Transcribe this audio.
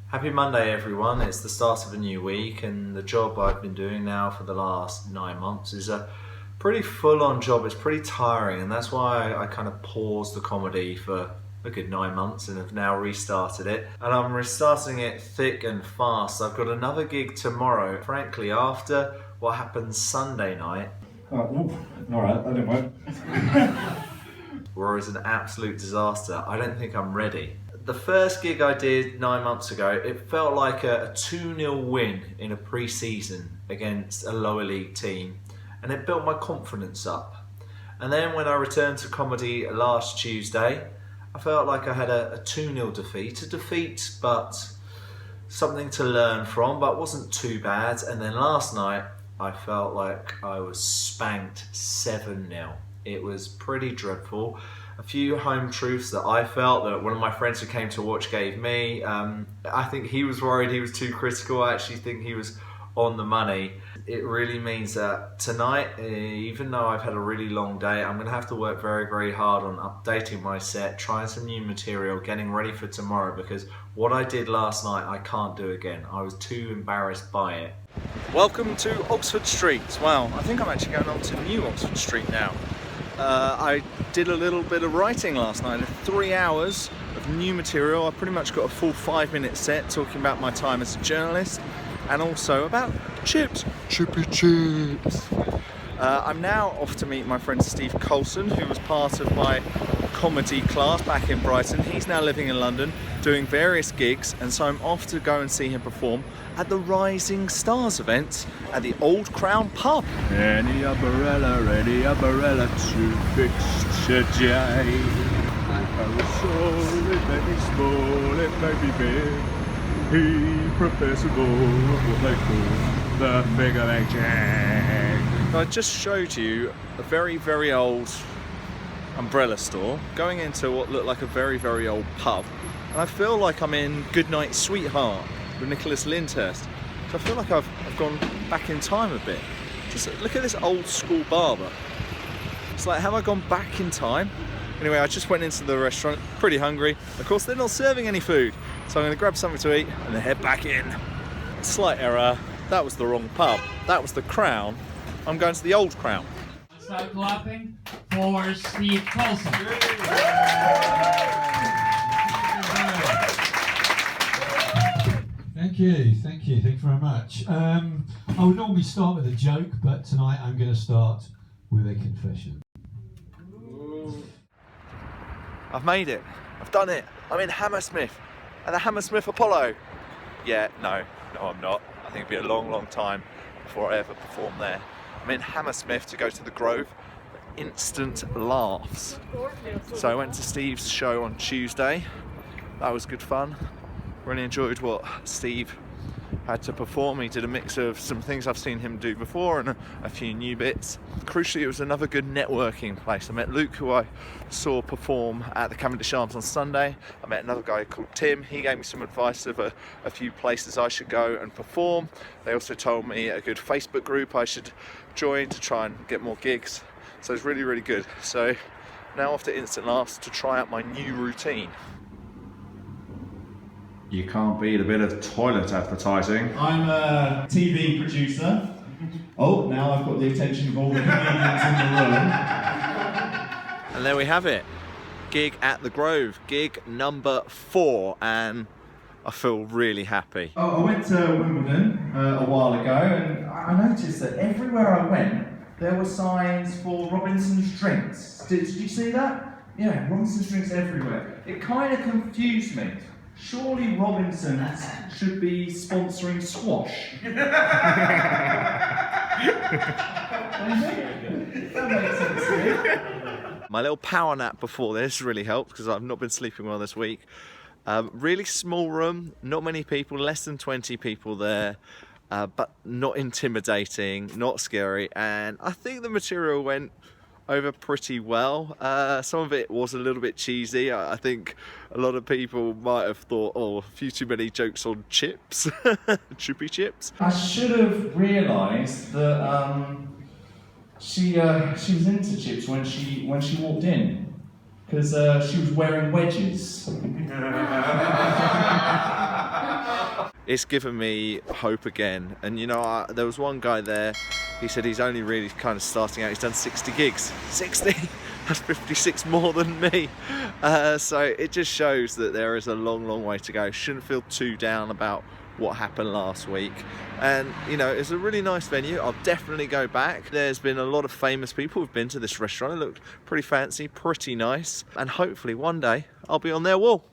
Happy Monday everyone, it's the start of a new week and the job I've been doing now for the last 9 months is a pretty full-on job. It's pretty tiring and that's why I kind of paused the comedy for a good 9 months and have now restarted it. And I'm restarting it thick and fast. I've got another gig tomorrow, frankly after what happened Sunday night. Alright, that didn't work. Where it was an absolute disaster. I don't think I'm ready. The first gig I did 9 months ago, it felt like a 2-0 win in a pre-season against a lower league team, and it built my confidence up. And then when I returned to comedy last Tuesday, I felt like I had a 2-0 defeat. A defeat, but something to learn from, but wasn't too bad. And then last night, I felt like I was spanked 7-0. It was pretty dreadful. A few home truths that I felt that one of my friends who came to watch gave me. I think he was worried he was too critical. I actually think he was on the money. It really means that tonight, even though I've had a really long day, I'm gonna have to work very, very hard on updating my set, trying some new material, getting ready for tomorrow, because what I did last night, I can't do again. I was too embarrassed by it. Welcome to Oxford Street. Well, I think I'm actually going on to New Oxford Street now. I did a little bit of writing last night, 3 hours of new material. I pretty much got a full 5-minute set talking about my time as a journalist and also about chips, chippy chips. I'm now off to meet my friend Steve Coulson, who was part of my comedy class back in Brighton. He's now living in London doing various gigs, and so I'm off to go and see him perform at the Rising Stars event at the Old Crown pub. Any umbrella to fix today. My parasol, it may be small, it may be big. He prepares to go what they call the figure eight jack. I just showed you a very, very old umbrella store going into what looked like a very, very old pub, and I feel like I'm in Goodnight Sweetheart with Nicholas Lyndhurst. So I feel like I've gone back in time a bit. Just look at this old school barber. It's like, have I gone back in time? Anyway, I just went into the restaurant, pretty hungry. Of course, they're not serving any food, so I'm going to grab something to eat and then head back in. Slight error, that was the wrong pub. That was the Crown. I'm going to the Old Crown. Let's start clapping for Steve Coulson. Thank you very much. I would normally start with a joke, but tonight I'm going to start with a confession. I've made it. I've done it. I'm in Hammersmith at the Hammersmith Apollo. Yeah, no, I'm not. I think it'll be a long, long time before I ever perform there. I'm in Hammersmith to go to the Grove for Instant Laughs. So I went to Steve's show on Tuesday. That was good fun. Really enjoyed what Steve had to perform. He did a mix of some things I've seen him do before and a few new bits. Crucially, it was another good networking place. I met Luke, who I saw perform at the Cavendish Arms on Sunday. I met another guy called Tim. He gave me some advice of a few places I should go and perform. They also told me a good Facebook group I should join to try and get more gigs. So it's really, really good. So now off to Instant Laughs to try out my new routine. You can't beat a bit of toilet advertising. I'm a TV producer. Oh, now I've got the attention of all the comedians in the room. And there we have it. Gig at the Grove, gig number 4, and I feel really happy. Oh, I went to Wimbledon a while ago, and I noticed that everywhere I went, there were signs for Robinson's Drinks. Did you see that? Yeah, Robinson's Drinks everywhere. It kind of confused me. Surely Robinson's should be sponsoring squash. That makes sense to me. My little power nap before this really helped because I've not been sleeping well this week. Really small room, not many people, less than 20 people there, but not intimidating, not scary, and I think the material went over pretty well. Some of it was a little bit cheesy. I think a lot of people might have thought, oh, a few too many jokes on chips, chippy chips. I should have realised that she was into chips when she walked in, because she was wearing wedges. it's given me hope again. And you know, there was one guy there, he said he's only really kind of starting out, he's done 60 gigs. 60? That's 56 more than me. So it just shows that there is a long way to go. Shouldn't feel too down about what happened last week. And you know, it's a really nice venue. I'll definitely go back. There's been a lot of famous people who've been to this restaurant. It looked pretty fancy, pretty nice, and hopefully one day I'll be on their wall.